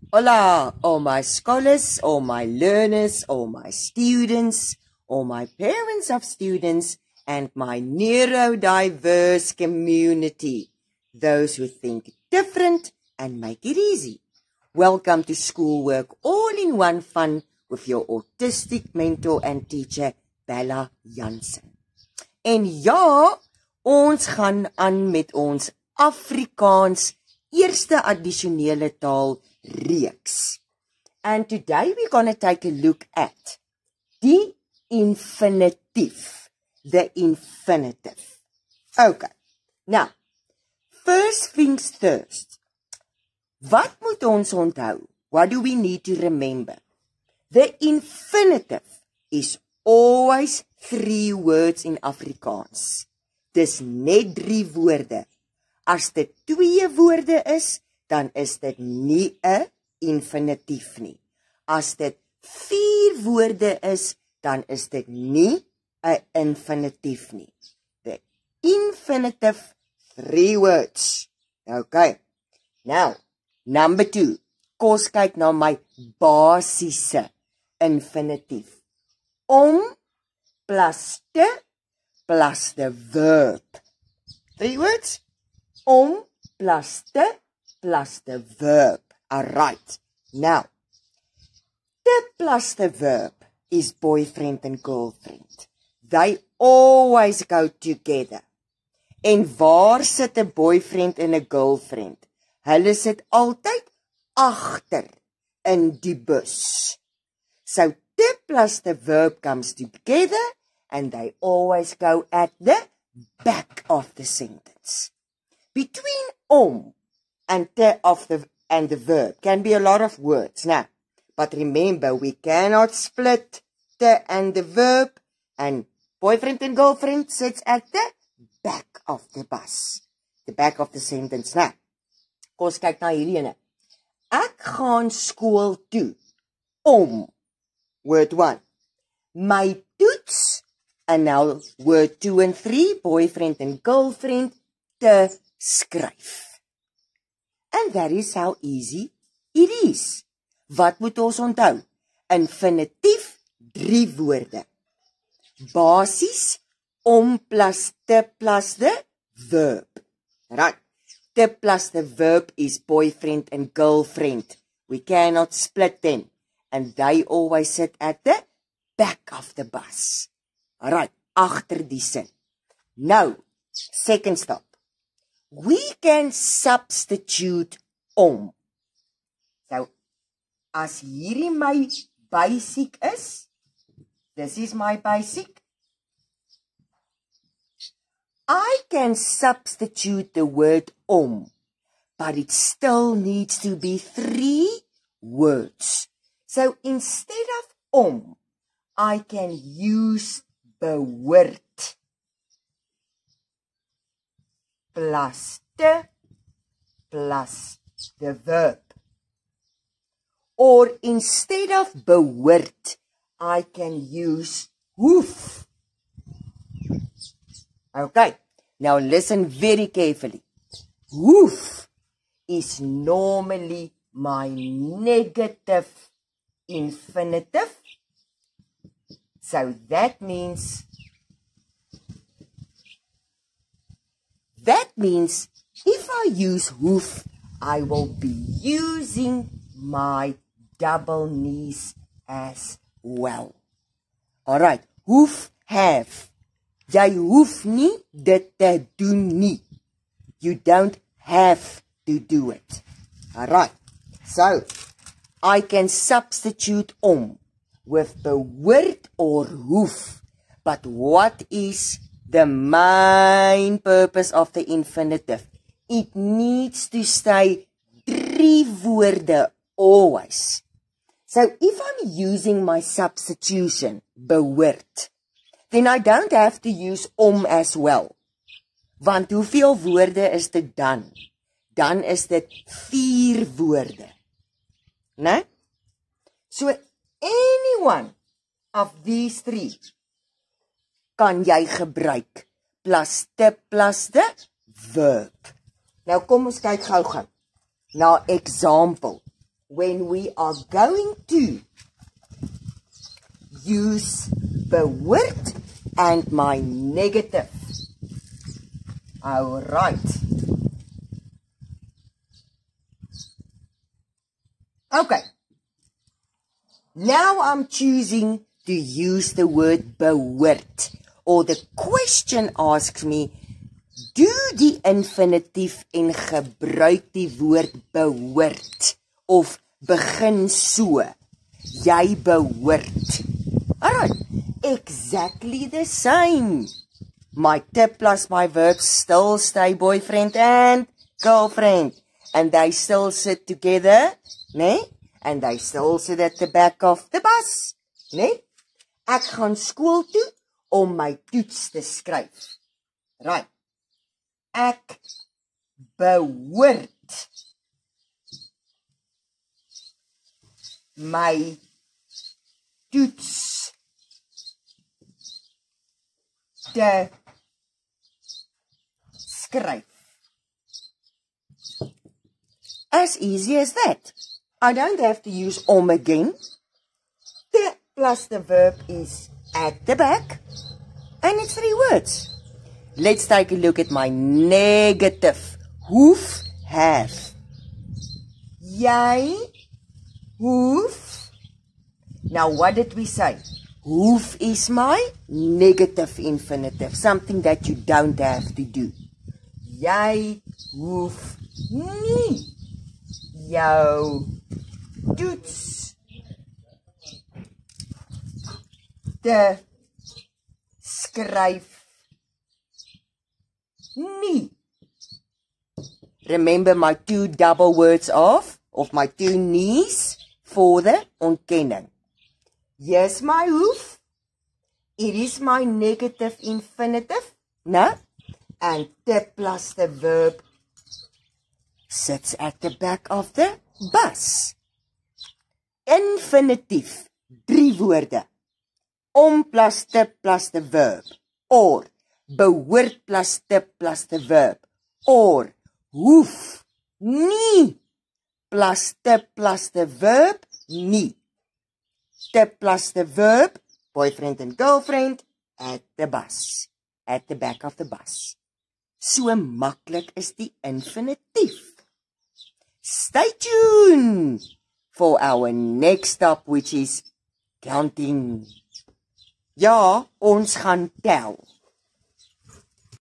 Hola, all my scholars, all my learners, all my students, all my parents of students, and my neurodiverse community, those who think different and make it easy. Welcome to Schoolwork All-in-One Fun with your autistic mentor and teacher, Bella Jansen. En ja, ons gaan aan met ons Afrikaans eerste addisionele taal reeks. And today we're going to take a look at the infinitive. The infinitive. Okay. Now, first things first. Wat moet ons onthou? What do we need to remember? The infinitive is always 3 words in Afrikaans. Dis net 3 woorde. As dit 2 woorde is, dan is dit nie 'n infinitief nie. As dit 4 woorde is, dan is dit nie 'n infinitief nie. The infinitive 3 words. Okay. Now, number 2. Kom ons kyk na my basiese infinitief. Om plus te plus the verb. 3 words. Om plus te plus the verb. Alright. Now, te plus the verb is boyfriend and girlfriend. They always go together. En waar sit 'n boyfriend en 'n girlfriend? Hulle sit altyd agter in die bus. So, te plus the verb comes together and they always go at the back of the sentence. Between om and te and the verb can be a lot of words now. But remember, we cannot split te and the verb, and boyfriend and girlfriend sits at the back of the bus. The back of the sentence now. Kom ons kyk na hierdie ene. Ek gaan skool toe om word 1. My toets, and now word 2 and 3, boyfriend and girlfriend, te skryf. And that is how easy it is. Wat moet ons onthou? Infinitief 3 woorde. Basis om plus te plus the verb. Right. Te plus the verb is boyfriend and girlfriend. We cannot split them. And they always sit at the back of the bus. Alright, agter die sin. Now, second stop. We can substitute om. So, as hierdie my basic is, this is my basic, I can substitute the word om, but it still needs to be 3 words. So, instead of om, I can use behoort plus te plus the verb. Or instead of behoort, I can use hoef. Okay, now listen very carefully. Hoef is normally my negative infinitive. So that means if I use hoef, I will be using my double knees as well. Alright, hoef have. Jy hoef nie dit te doen nie. You don't have to do it. Alright, so I can substitute om with behoort or hoef. But what is the main purpose of the infinitive? It needs to stay 3 woorde always. So if I'm using my substitution, behoort, then I don't have to use om as well. Want hoeveel woorde is dit dan? Dan is dit 4 woorde. Né? So any one of these 3 kan jy gebruik plus the verb. Nou kom ons kyk gou-gou na example. when we are going to use behoort and my negative. All right. Okay. Now I'm choosing to use the word behoort, or the question asks me, do die infinitief en gebruik die woord behoort of begin so, jy behoort. Alright, exactly the same. My tip plus my verbs still stay boyfriend and girlfriend, and they still sit together, né? And they still sit at the back of the bus, né? Ek gaan skool toe om my toets te skryf. Right. Ek behoort my toets te skryf. As easy as that. I don't have to use om again. The plus the verb is at the back, and it's 3 words. Let's take a look at my negative. Hoef, have. Jy hoef. Now what did we say? Hoef is my negative infinitive, something that you don't have to do. Jy hoef nie jou toets te skryf nie. Remember my 2 double words of my 2 knees for the ontkenning. Here's my hoef. It is my negative infinitive, no? And the plus the verb sits at the back of the bus. Infinitive, 3 woorde. Om plus the verb. Or behoort plus the verb. Or hoef nie plus the verb nie. Plus the verb, boyfriend and girlfriend, at the bus. At the back of the bus. So maklik is die infinitief. Stay tuned for our next stop, which is counting. Ja, ons gaan tel.